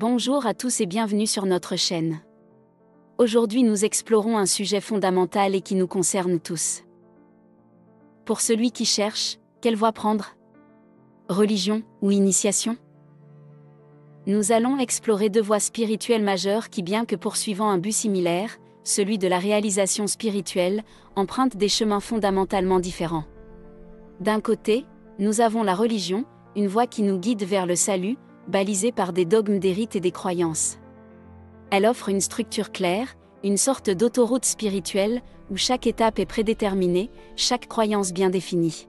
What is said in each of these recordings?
Bonjour à tous et bienvenue sur notre chaîne. Aujourd'hui nous explorons un sujet fondamental et qui nous concerne tous. Pour celui qui cherche, quelle voie prendre? Religion ou initiation? Nous allons explorer deux voies spirituelles majeures qui, bien que poursuivant un but similaire, celui de la réalisation spirituelle, empruntent des chemins fondamentalement différents. D'un côté, nous avons la religion, une voie qui nous guide vers le salut, balisée par des dogmes, des rites et des croyances. Elle offre une structure claire, une sorte d'autoroute spirituelle, où chaque étape est prédéterminée, chaque croyance bien définie.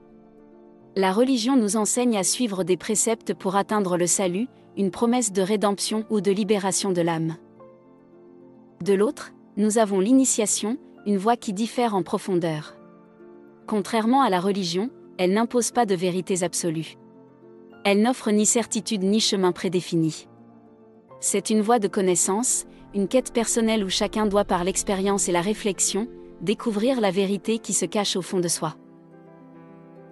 La religion nous enseigne à suivre des préceptes pour atteindre le salut, une promesse de rédemption ou de libération de l'âme. De l'autre, nous avons l'initiation, une voie qui diffère en profondeur. Contrairement à la religion, elle n'impose pas de vérités absolues. Elle n'offre ni certitude ni chemin prédéfini. C'est une voie de connaissance, une quête personnelle où chacun doit par l'expérience et la réflexion, découvrir la vérité qui se cache au fond de soi.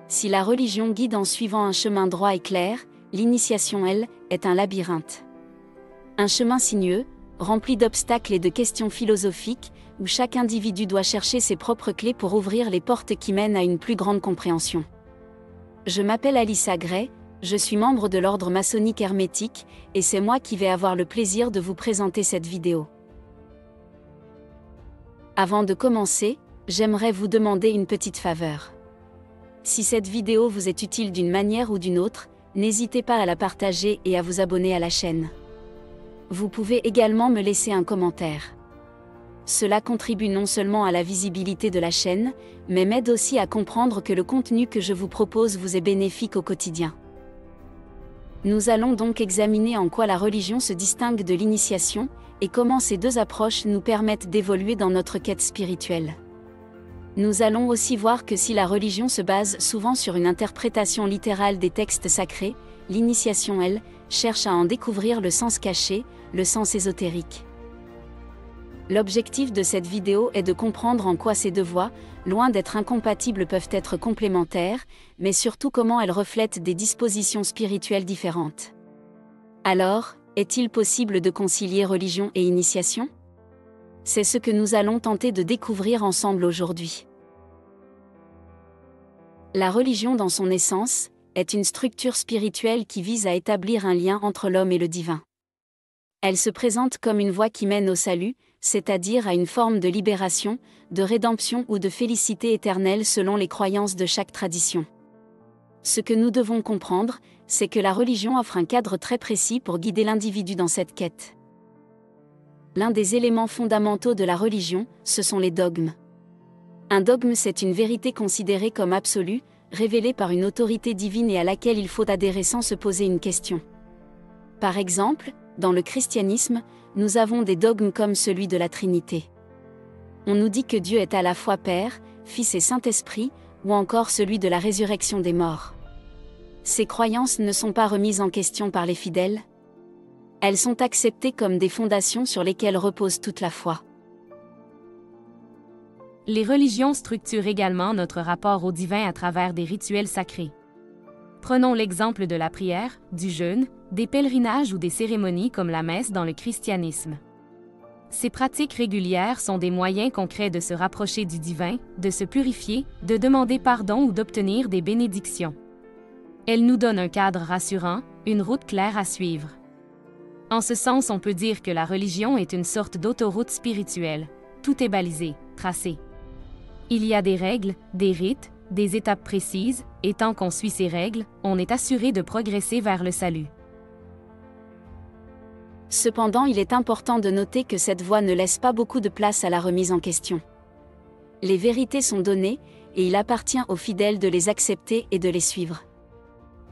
Si la religion guide en suivant un chemin droit et clair, l'initiation, elle, est un labyrinthe. Un chemin sinueux, rempli d'obstacles et de questions philosophiques, où chaque individu doit chercher ses propres clés pour ouvrir les portes qui mènent à une plus grande compréhension. Je m'appelle Alyssa Gray, je suis membre de l'ordre maçonnique hermétique, et c'est moi qui vais avoir le plaisir de vous présenter cette vidéo. Avant de commencer, j'aimerais vous demander une petite faveur. Si cette vidéo vous est utile d'une manière ou d'une autre, n'hésitez pas à la partager et à vous abonner à la chaîne. Vous pouvez également me laisser un commentaire. Cela contribue non seulement à la visibilité de la chaîne, mais m'aide aussi à comprendre que le contenu que je vous propose vous est bénéfique au quotidien. Nous allons donc examiner en quoi la religion se distingue de l'initiation, et comment ces deux approches nous permettent d'évoluer dans notre quête spirituelle. Nous allons aussi voir que si la religion se base souvent sur une interprétation littérale des textes sacrés, l'initiation, elle, cherche à en découvrir le sens caché, le sens ésotérique. L'objectif de cette vidéo est de comprendre en quoi ces deux voies, loin d'être incompatibles, peuvent être complémentaires, mais surtout comment elles reflètent des dispositions spirituelles différentes. Alors, est-il possible de concilier religion et initiation? C'est ce que nous allons tenter de découvrir ensemble aujourd'hui. La religion, dans son essence, est une structure spirituelle qui vise à établir un lien entre l'homme et le divin. Elle se présente comme une voie qui mène au salut, c'est-à-dire à une forme de libération, de rédemption ou de félicité éternelle selon les croyances de chaque tradition. Ce que nous devons comprendre, c'est que la religion offre un cadre très précis pour guider l'individu dans cette quête. L'un des éléments fondamentaux de la religion, ce sont les dogmes. Un dogme, c'est une vérité considérée comme absolue, révélée par une autorité divine et à laquelle il faut adhérer sans se poser une question. Par exemple, dans le christianisme, nous avons des dogmes comme celui de la Trinité. On nous dit que Dieu est à la fois Père, Fils et Saint-Esprit, ou encore celui de la résurrection des morts. Ces croyances ne sont pas remises en question par les fidèles. Elles sont acceptées comme des fondations sur lesquelles repose toute la foi. Les religions structurent également notre rapport au divin à travers des rituels sacrés. Prenons l'exemple de la prière, du jeûne, des pèlerinages ou des cérémonies comme la messe dans le christianisme. Ces pratiques régulières sont des moyens concrets de se rapprocher du divin, de se purifier, de demander pardon ou d'obtenir des bénédictions. Elles nous donnent un cadre rassurant, une route claire à suivre. En ce sens, on peut dire que la religion est une sorte d'autoroute spirituelle. Tout est balisé, tracé. Il y a des règles, des rites, des étapes précises, et tant qu'on suit ces règles, on est assuré de progresser vers le salut. Cependant, il est important de noter que cette voie ne laisse pas beaucoup de place à la remise en question. Les vérités sont données, et il appartient aux fidèles de les accepter et de les suivre.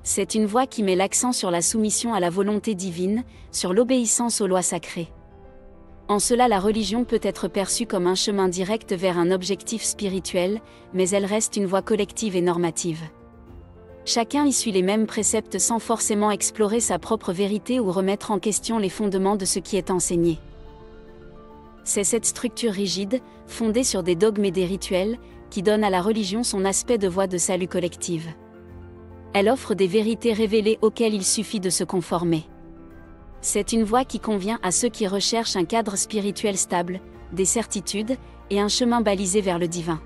C'est une voie qui met l'accent sur la soumission à la volonté divine, sur l'obéissance aux lois sacrées. En cela, la religion peut être perçue comme un chemin direct vers un objectif spirituel, mais elle reste une voie collective et normative. Chacun y suit les mêmes préceptes sans forcément explorer sa propre vérité ou remettre en question les fondements de ce qui est enseigné. C'est cette structure rigide, fondée sur des dogmes et des rituels, qui donne à la religion son aspect de voie de salut collective. Elle offre des vérités révélées auxquelles il suffit de se conformer. C'est une voie qui convient à ceux qui recherchent un cadre spirituel stable, des certitudes, et un chemin balisé vers le divin.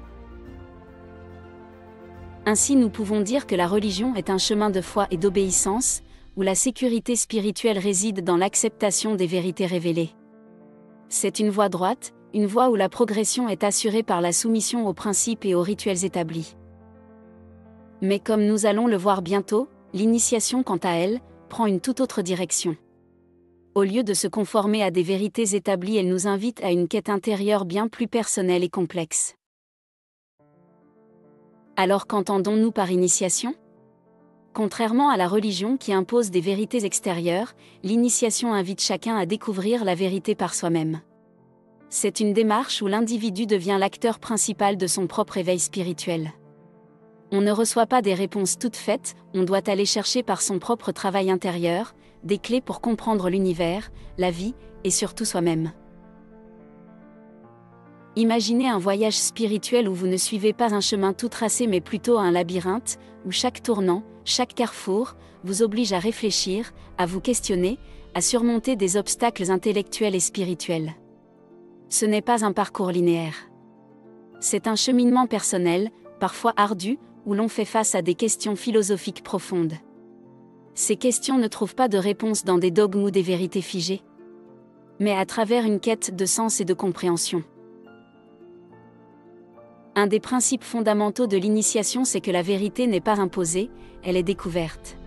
Ainsi nous pouvons dire que la religion est un chemin de foi et d'obéissance, où la sécurité spirituelle réside dans l'acceptation des vérités révélées. C'est une voie droite, une voie où la progression est assurée par la soumission aux principes et aux rituels établis. Mais comme nous allons le voir bientôt, l'initiation quant à elle, prend une toute autre direction. Au lieu de se conformer à des vérités établies, elle nous invite à une quête intérieure bien plus personnelle et complexe. Alors qu'entendons-nous par initiation ? Contrairement à la religion qui impose des vérités extérieures, l'initiation invite chacun à découvrir la vérité par soi-même. C'est une démarche où l'individu devient l'acteur principal de son propre éveil spirituel. On ne reçoit pas des réponses toutes faites, on doit aller chercher par son propre travail intérieur, des clés pour comprendre l'univers, la vie, et surtout soi-même. Imaginez un voyage spirituel où vous ne suivez pas un chemin tout tracé mais plutôt un labyrinthe, où chaque tournant, chaque carrefour, vous oblige à réfléchir, à vous questionner, à surmonter des obstacles intellectuels et spirituels. Ce n'est pas un parcours linéaire. C'est un cheminement personnel, parfois ardu, où l'on fait face à des questions philosophiques profondes. Ces questions ne trouvent pas de réponse dans des dogmes ou des vérités figées, mais à travers une quête de sens et de compréhension. Un des principes fondamentaux de l'initiation, c'est que la vérité n'est pas imposée, elle est découverte.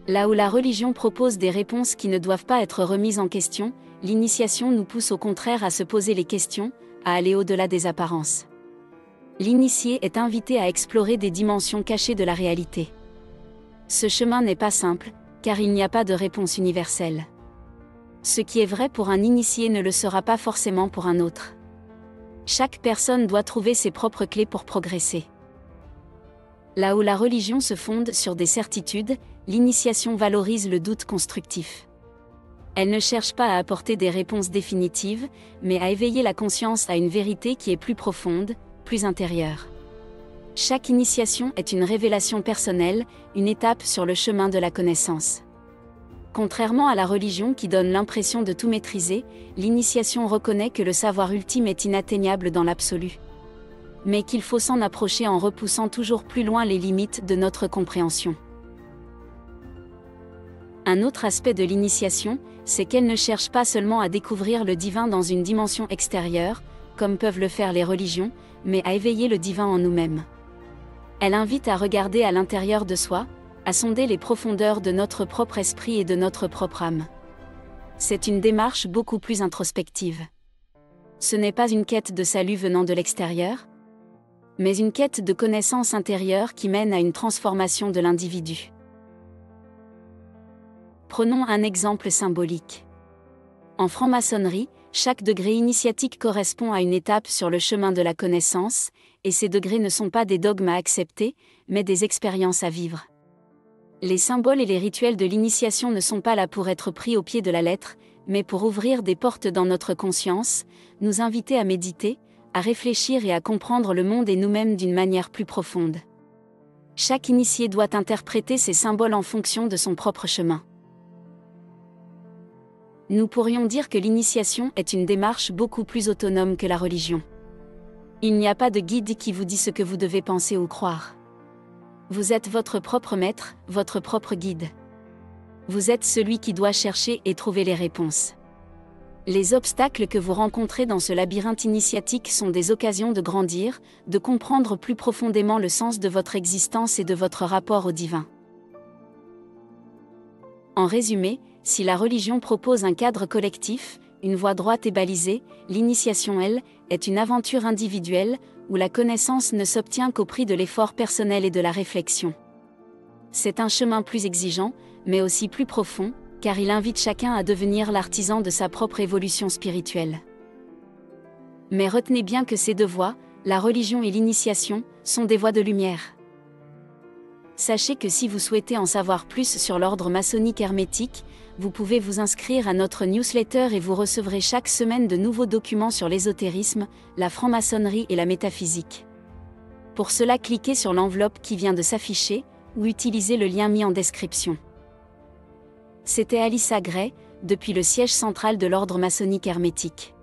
Là où la religion propose des réponses qui ne doivent pas être remises en question, l'initiation nous pousse au contraire à se poser les questions, à aller au-delà des apparences. L'initié est invité à explorer des dimensions cachées de la réalité. Ce chemin n'est pas simple, car il n'y a pas de réponse universelle. Ce qui est vrai pour un initié ne le sera pas forcément pour un autre. Chaque personne doit trouver ses propres clés pour progresser. Là où la religion se fonde sur des certitudes, l'initiation valorise le doute constructif. Elle ne cherche pas à apporter des réponses définitives, mais à éveiller la conscience à une vérité qui est plus profonde, plus intérieure. Chaque initiation est une révélation personnelle, une étape sur le chemin de la connaissance. Contrairement à la religion qui donne l'impression de tout maîtriser, l'initiation reconnaît que le savoir ultime est inatteignable dans l'absolu. Mais qu'il faut s'en approcher en repoussant toujours plus loin les limites de notre compréhension. Un autre aspect de l'initiation, c'est qu'elle ne cherche pas seulement à découvrir le divin dans une dimension extérieure, comme peuvent le faire les religions, mais à éveiller le divin en nous-mêmes. Elle invite à regarder à l'intérieur de soi, à sonder les profondeurs de notre propre esprit et de notre propre âme. C'est une démarche beaucoup plus introspective. Ce n'est pas une quête de salut venant de l'extérieur, mais une quête de connaissance intérieure qui mène à une transformation de l'individu. Prenons un exemple symbolique. En franc-maçonnerie, chaque degré initiatique correspond à une étape sur le chemin de la connaissance, et ces degrés ne sont pas des dogmes à accepter, mais des expériences à vivre. Les symboles et les rituels de l'initiation ne sont pas là pour être pris au pied de la lettre, mais pour ouvrir des portes dans notre conscience, nous inviter à méditer, à réfléchir et à comprendre le monde et nous-mêmes d'une manière plus profonde. Chaque initié doit interpréter ces symboles en fonction de son propre chemin. Nous pourrions dire que l'initiation est une démarche beaucoup plus autonome que la religion. Il n'y a pas de guide qui vous dit ce que vous devez penser ou croire. Vous êtes votre propre maître, votre propre guide. Vous êtes celui qui doit chercher et trouver les réponses. Les obstacles que vous rencontrez dans ce labyrinthe initiatique sont des occasions de grandir, de comprendre plus profondément le sens de votre existence et de votre rapport au divin. En résumé, si la religion propose un cadre collectif, une voie droite et balisée, l'initiation, elle, est une aventure individuelle, où la connaissance ne s'obtient qu'au prix de l'effort personnel et de la réflexion. C'est un chemin plus exigeant, mais aussi plus profond, car il invite chacun à devenir l'artisan de sa propre évolution spirituelle. Mais retenez bien que ces deux voies, la religion et l'initiation, sont des voies de lumière. Sachez que si vous souhaitez en savoir plus sur l'ordre maçonnique hermétique, vous pouvez vous inscrire à notre newsletter et vous recevrez chaque semaine de nouveaux documents sur l'ésotérisme, la franc-maçonnerie et la métaphysique. Pour cela, cliquez sur l'enveloppe qui vient de s'afficher, ou utilisez le lien mis en description. C'était Alyssa Gray, depuis le siège central de l'ordre maçonnique hermétique.